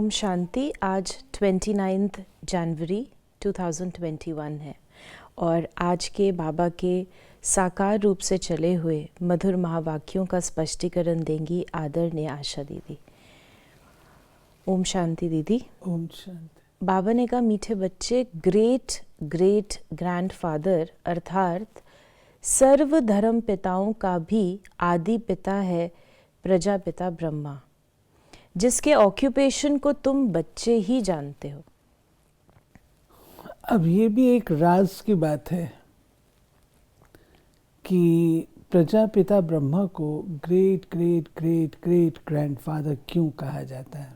ओम शांति। आज 29 जनवरी 2021 है और आज के बाबा के साकार रूप से चले हुए मधुर महावाक्यों का स्पष्टीकरण देंगी आदरणीय आशा दीदी। ओम शांति दीदी। ओम शांति। बाबा ने कहा, मीठे बच्चे, ग्रेट ग्रेट ग्रैंडफादर अर्थात सर्व धर्म पिताओं का भी आदि पिता है प्रजापिता ब्रह्मा, जिसके ऑक्यूपेशन को तुम बच्चे ही जानते हो। अब ये भी एक राज की बात है कि प्रजापिता ब्रह्मा को great great great great grandfather क्यों कहा जाता है।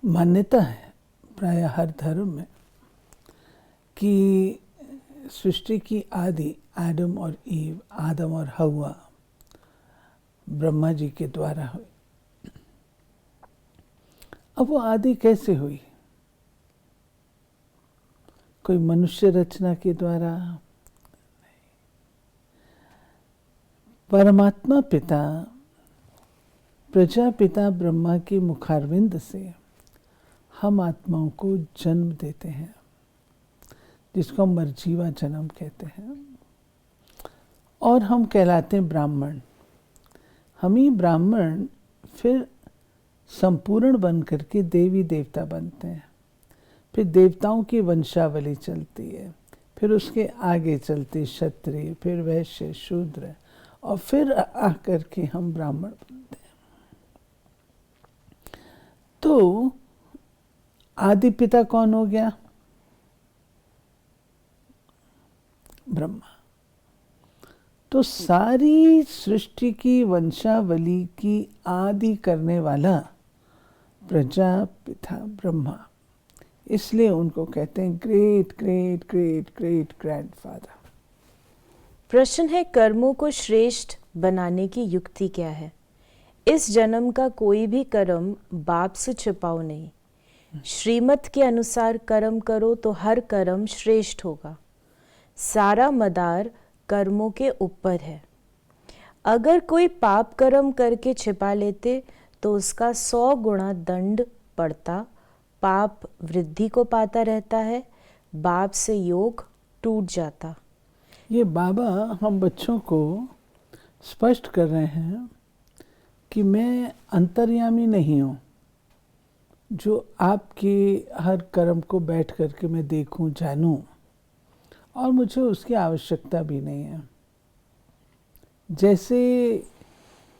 मान्यता है प्राय हर धर्म में कि सृष्टि की आदि आदम और ईव, आदम और हवा ब्रह्मा जी के द्वारा हुई। अब वो आदि कैसे हुई? कोई मनुष्य रचना के द्वारा? परमात्मा पिता प्रजापिता ब्रह्मा के मुखारविंद से हम आत्माओं को जन्म देते हैं, जिसको हम मरजीवा जन्म कहते हैं, और हम कहलाते हैं ब्राह्मण। हम ही ब्राह्मण फिर संपूर्ण बन करके देवी देवता बनते हैं। फिर देवताओं की वंशावली चलती है, फिर उसके आगे चलते क्षत्रिय, फिर वैश्य, शूद्र, और फिर आकर के हम ब्राह्मण बनते हैं। तो आदि पिता कौन हो गया? ब्रह्मा। तो सारी सृष्टि की वंशावली की आदि करने वाला प्रजापिता ब्रह्मा, इसलिए उनको कहते हैं great great great great grandfather. प्रश्न है, कर्मों को श्रेष्ठ बनाने की युक्ति क्या है? इस जन्म का कोई भी कर्म बाप से छिपाओ नहीं। श्रीमत के अनुसार कर्म करो तो हर कर्म श्रेष्ठ होगा। सारा मदार कर्मों के ऊपर है। अगर कोई पाप कर्म करके छिपा लेते तो उसका 100 गुणा दंड पड़ता। पाप वृद्धि को पाता रहता है, बाप से योग टूट जाता। ये बाबा हम बच्चों को स्पष्ट कर रहे हैं कि मैं अंतर्यामी नहीं हूँ, जो आपके हर कर्म को बैठ करके मैं देखूं, जानूं, और मुझे उसकी आवश्यकता भी नहीं है। जैसे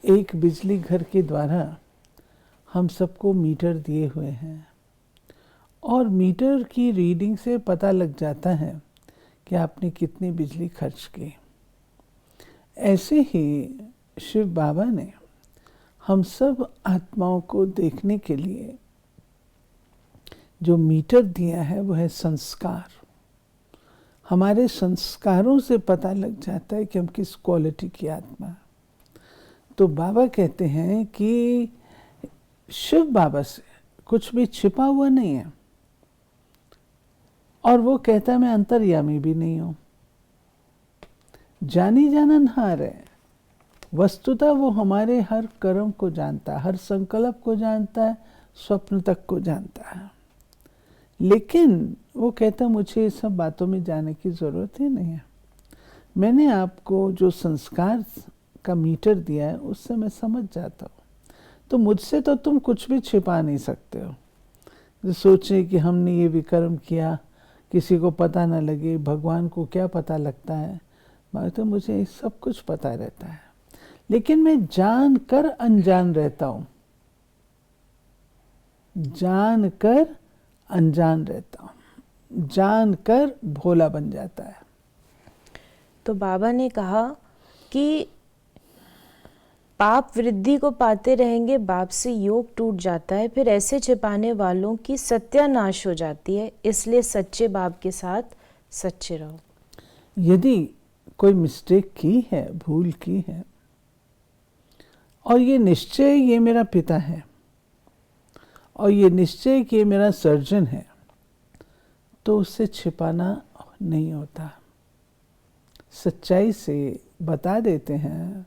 एक बिजली घर के द्वारा हम सबको मीटर दिए हुए हैं और मीटर की रीडिंग से पता लग जाता है कि आपने कितनी बिजली खर्च की। ऐसे ही शिव बाबा ने हम सब आत्माओं को देखने के लिए जो मीटर दिया है वो है संस्कार। हमारे संस्कारों से पता लग जाता है कि हम किस क्वालिटी की आत्मा है। तो बाबा कहते हैं कि शिव बाबा से कुछ भी छिपा हुआ नहीं है, और वो कहता है मैं अंतर्यामी भी नहीं हूं। जानी जाननहार है। वस्तुतः वो हमारे हर कर्म को जानता है, हर संकल्प को जानता है, स्वप्न तक को जानता है। लेकिन वो कहता है मुझे ये सब बातों में जाने की जरूरत ही नहीं है। मैंने आपको जो संस्कार का मीटर दिया है उससे मैं समझ जाता हूँ। तो मुझसे तो तुम कुछ भी छिपा नहीं सकते हो। जो सोचे कि हमने ये विकर्म किया, किसी को पता ना लगे, भगवान को क्या पता लगता है। तो मुझे सब कुछ पता रहता है, लेकिन मैं जान कर अनजान रहता हूँ। जान कर अनजान रहता हूँ, जान कर भोला बन जाता है। तो बाबा ने कहा कि पाप वृद्धि को पाते रहेंगे, बाप से योग टूट जाता है, फिर ऐसे छिपाने वालों की सत्यानाश हो जाती है। इसलिए सच्चे बाप के साथ सच्चे रहो। यदि कोई मिस्टेक की है, भूल की है, और ये निश्चय ये मेरा पिता है, और ये निश्चय कि ये मेरा सर्जन है, तो उससे छिपाना नहीं होता। सच्चाई से बता देते हैं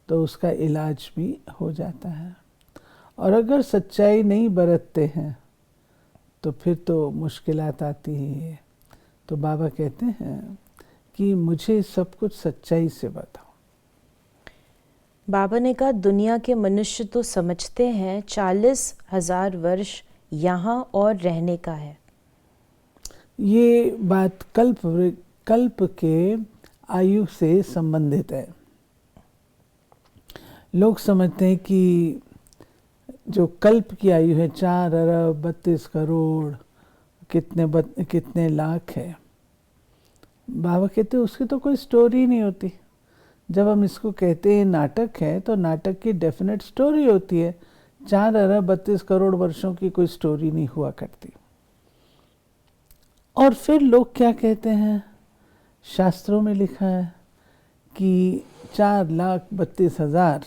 तो उसका इलाज भी हो जाता है। और अगर सच्चाई नहीं बरतते हैं तो फिर तो मुश्किलात आती ही है। तो बाबा कहते हैं कि मुझे सब कुछ सच्चाई से बताओ। बाबा ने कहा दुनिया के मनुष्य तो समझते हैं 40,000 वर्ष यहाँ और रहने का है। ये बात कल्प के आयु से संबंधित है। लोग समझते हैं कि जो कल्प की आयु है 4 अरब 32 करोड़ कितने लाख है। बाबा कहते हैं उसकी तो कोई स्टोरी नहीं होती। जब हम इसको कहते हैं नाटक है तो नाटक की डेफिनेट स्टोरी होती है। 4 अरब 32 करोड़ वर्षों की कोई स्टोरी नहीं हुआ करती। और फिर लोग क्या कहते हैं, शास्त्रों में लिखा है कि 4,32,000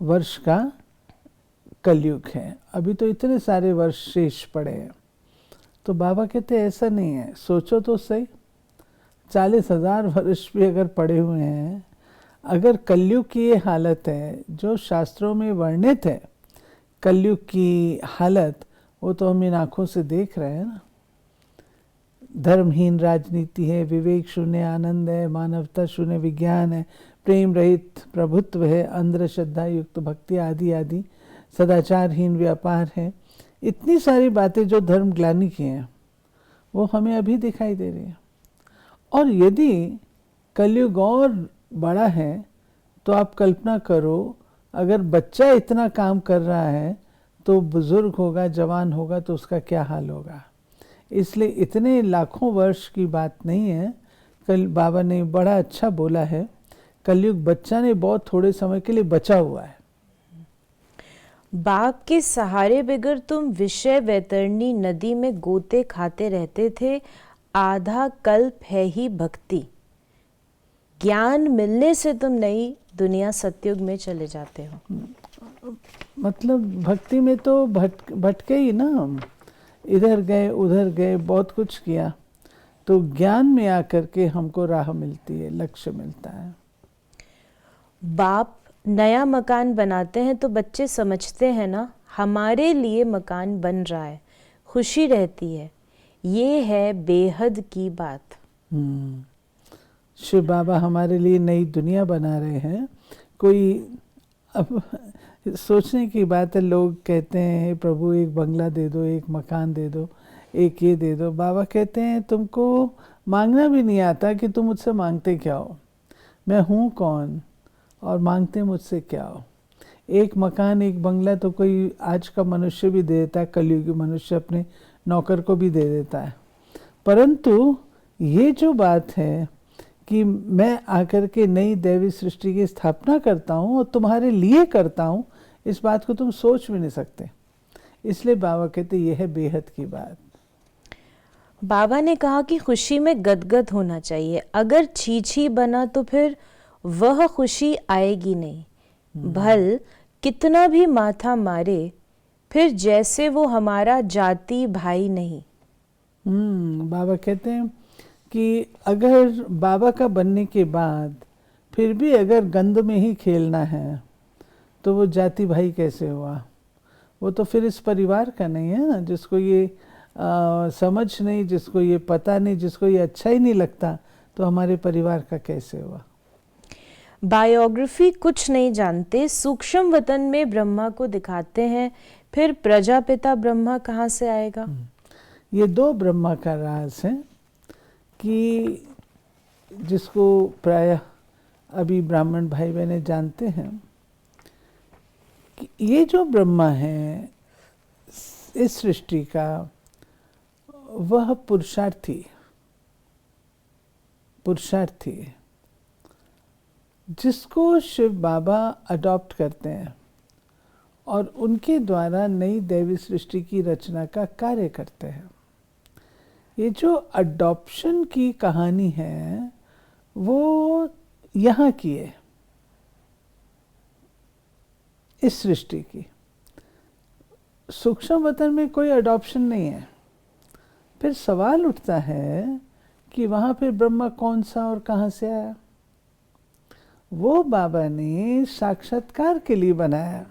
वर्ष का कलयुग है। अभी तो इतने सारे वर्ष शेष पड़े हैं। तो बाबा कहते हैं ऐसा नहीं है, सोचो तो सही। 40,000 वर्ष भी अगर पड़े हुए हैं, अगर कलयुग की ये हालत है जो शास्त्रों में वर्णित है, कलयुग की हालत, वो तो हम इन आँखों से देख रहे हैं ना। धर्महीन राजनीति है, विवेक शून्य आनंद है, मानवता शून्य विज्ञान है, प्रेम रहित प्रभुत्व है, अंधश्रद्धा युक्त भक्ति आदि आदि, सदाचारहीन व्यापार है। इतनी सारी बातें जो धर्म ग्लानि की हैं वो हमें अभी दिखाई दे रही हैं। और यदि कलयुग और बड़ा है तो आप कल्पना करो, अगर बच्चा इतना काम कर रहा है तो बुजुर्ग होगा, जवान होगा तो उसका क्या हाल होगा। इसलिए इतने लाखों वर्ष की बात नहीं है। कल बाबा ने बड़ा अच्छा बोला है, कलयुग बच्चा ने बहुत थोड़े समय के लिए बचा हुआ है। बाप के सहारे बगैर तुम विषय वैतरणी नदी में गोते खाते रहते थे। आधा कल्प है ही भक्ति। ज्ञान मिलने से तुम नई दुनिया सतयुग में चले जाते हो। मतलब भक्ति में तो भटके ही ना हम, इधर गए उधर गए, बहुत कुछ किया। तो ज्ञान में आकर के हमको राह मिलती है, लक्ष्य मिलता है। बाप नया मकान बनाते हैं तो बच्चे समझते हैं ना, हमारे लिए मकान बन रहा है, खुशी रहती है। ये है बेहद की बात। शिव बाबा हमारे लिए नई दुनिया बना रहे हैं। कोई अब सोचने की बात है, लोग कहते हैं प्रभु एक बंगला दे दो, एक मकान दे दो, एक ये दे दो। बाबा कहते हैं तुमको मांगना भी नहीं आता कि तुम मुझसे मांगते क्या हो। मैं हूँ कौन और मांगते मुझसे क्या हो। एक मकान एक बंगला तो कोई आज का मनुष्य भी दे देता है, कलयुगी मनुष्य अपने नौकर को भी दे देता है। परंतु ये जो बात है कि मैं आकर के नई दैवी सृष्टि की स्थापना करता हूँ और तुम्हारे लिए करता हूँ, इस बात को तुम सोच भी नहीं सकते। इसलिए बाबा कहते यह है बेहद की बात। बाबा ने कहा कि खुशी में गदगद होना चाहिए। अगर छी बना तो फिर वह खुशी आएगी नहीं। भल कितना भी माथा मारे, फिर जैसे वो हमारा जाति भाई नहीं। बाबा कहते हैं कि अगर बाबा का बनने के बाद फिर भी अगर गंद में ही खेलना है तो वो जाति भाई कैसे हुआ। वो तो फिर इस परिवार का नहीं है ना। जिसको ये समझ नहीं, जिसको ये पता नहीं, जिसको ये अच्छा ही नहीं लगता, तो हमारे परिवार का कैसे हुआ। बायोग्राफी कुछ नहीं जानते, सूक्ष्म वतन में ब्रह्मा को दिखाते हैं, फिर प्रजापिता ब्रह्मा कहाँ से आएगा। ये 2 ब्रह्मा का राज है कि जिसको प्रायः अभी ब्राह्मण भाई बहनें जानते हैं कि ये जो ब्रह्मा है इस सृष्टि का, वह पुरुषार्थी है जिसको शिव बाबा अडॉप्ट करते हैं और उनके द्वारा नई दैवी सृष्टि की रचना का कार्य करते हैं। ये जो अडॉप्शन की कहानी है वो यहाँ की है, इस सृष्टि की। सूक्ष्म वतन में कोई अडॉप्शन नहीं है। फिर सवाल उठता है कि वहाँ पे ब्रह्मा कौन सा और कहाँ से आया। वो बाबा ने साक्षात्कार के लिए बनाया।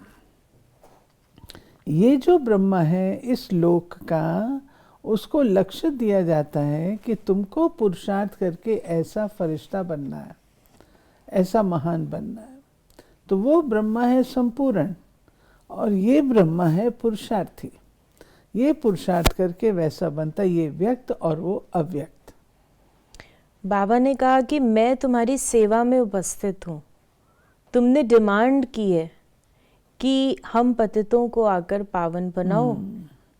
ये जो ब्रह्मा है इस लोक का, उसको लक्ष्य दिया जाता है कि तुमको पुरुषार्थ करके ऐसा फरिश्ता बनना है, ऐसा महान बनना है। तो वो ब्रह्मा है संपूर्ण और ये ब्रह्मा है पुरुषार्थी। ये पुरुषार्थ करके वैसा बनता, ये व्यक्त और वो अव्यक्त। बाबा ने कहा कि मैं तुम्हारी सेवा में उपस्थित हूँ। तुमने डिमांड की है कि हम पतितों को आकर पावन बनाओ,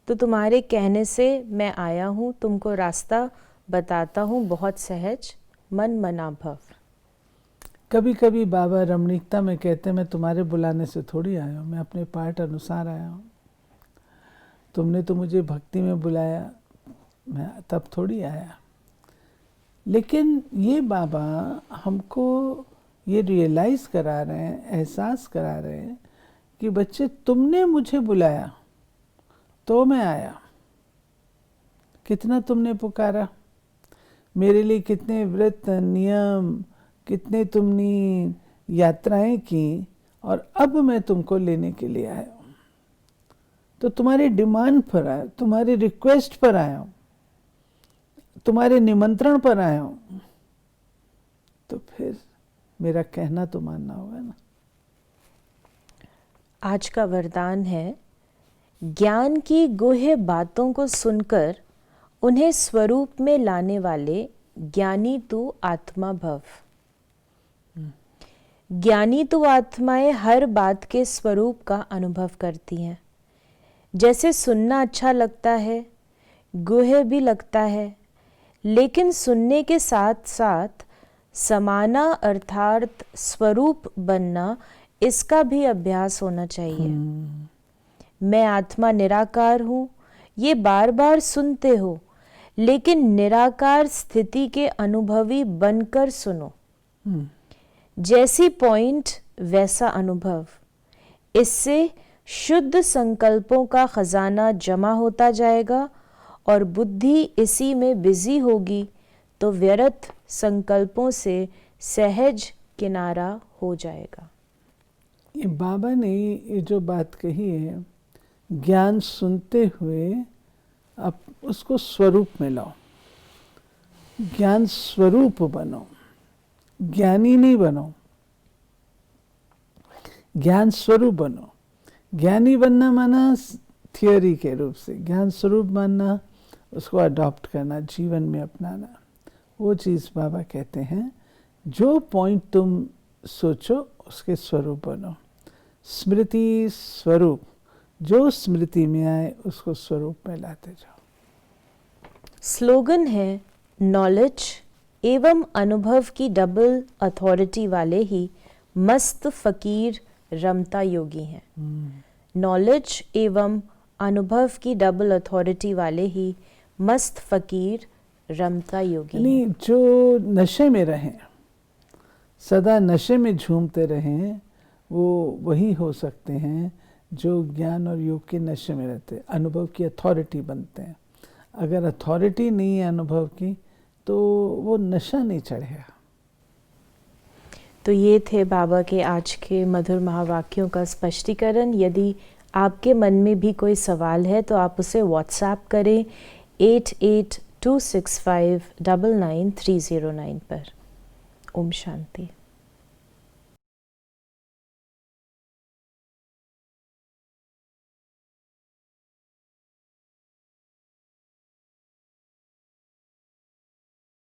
तो तुम्हारे कहने से मैं आया हूँ, तुमको रास्ता बताता हूँ, बहुत सहज मन मना भव। कभी कभी बाबा रमणीकता में कहते हैं मैं तुम्हारे बुलाने से थोड़ी आया हूँ, मैं अपने पाठ अनुसार आया हूँ। तुमने तो मुझे भक्ति में बुलाया, मैं तब थोड़ी आया। लेकिन ये बाबा हमको ये रियलाइज करा रहे हैं, एहसास करा रहे हैं कि बच्चे तुमने मुझे बुलाया तो मैं आया। कितना तुमने पुकारा, मेरे लिए कितने व्रत नियम, कितने तुमने यात्राएं की, और अब मैं तुमको लेने के लिए आया हूँ। तो तुम्हारे डिमांड पर आया, तुम्हारे रिक्वेस्ट पर आया हूँ, तुम्हारे निमंत्रण पर आया हूँ, तो फिर मेरा कहना तो मानना होगा ना। आज का वरदान है, ज्ञान की गुह्य बातों को सुनकर उन्हें स्वरूप में लाने वाले ज्ञानी तू आत्मा भव। ज्ञानी तू आत्माएं हर बात के स्वरूप का अनुभव करती हैं। जैसे सुनना अच्छा लगता है, गुह्य भी लगता है, लेकिन सुनने के साथ साथ समाना अर्थात स्वरूप बनना, इसका भी अभ्यास होना चाहिए। मैं आत्मा निराकार हूँ, ये बार बार सुनते हो, लेकिन निराकार स्थिति के अनुभवी बनकर सुनो। जैसी पॉइंट वैसा अनुभव, इससे शुद्ध संकल्पों का खजाना जमा होता जाएगा और बुद्धि इसी में बिजी होगी, तो व्यर्थ संकल्पों से सहज किनारा हो जाएगा। ये बाबा ने ये जो बात कही है, ज्ञान सुनते हुए आप उसको स्वरूप में लाओ, ज्ञान स्वरूप बनो, ज्ञानी नहीं बनो, ज्ञान स्वरूप बनो। ज्ञानी बनना माना थियोरी के रूप से, ज्ञान स्वरूप मानना उसको अडॉप्ट करना, जीवन में अपनाना। वो चीज़ बाबा कहते हैं, जो पॉइंट तुम सोचो उसके स्वरूप बनो। स्मृति स्वरूप, जो स्मृति में आए उसको स्वरूप में लाते जाओ। स्लोगन है, नॉलेज एवं अनुभव की डबल अथॉरिटी वाले ही मस्त फकीर रमता योगी हैं। नॉलेज एवं अनुभव की डबल अथॉरिटी वाले ही मस्त फकीर रमता योगी हैं। जो नशे में रहें, सदा नशे में झूमते रहें, वो वही हो सकते हैं जो ज्ञान और योग के नशे में रहते हैं, अनुभव की अथॉरिटी बनते हैं। अगर अथॉरिटी नहीं है अनुभव की, तो वो नशा नहीं चढ़ेगा। तो ये थे बाबा के आज के मधुर महावाक्यों का स्पष्टीकरण। यदि आपके मन में भी कोई सवाल है तो आप उसे व्हाट्सएप करें 8826599309 पर। ओम शांति।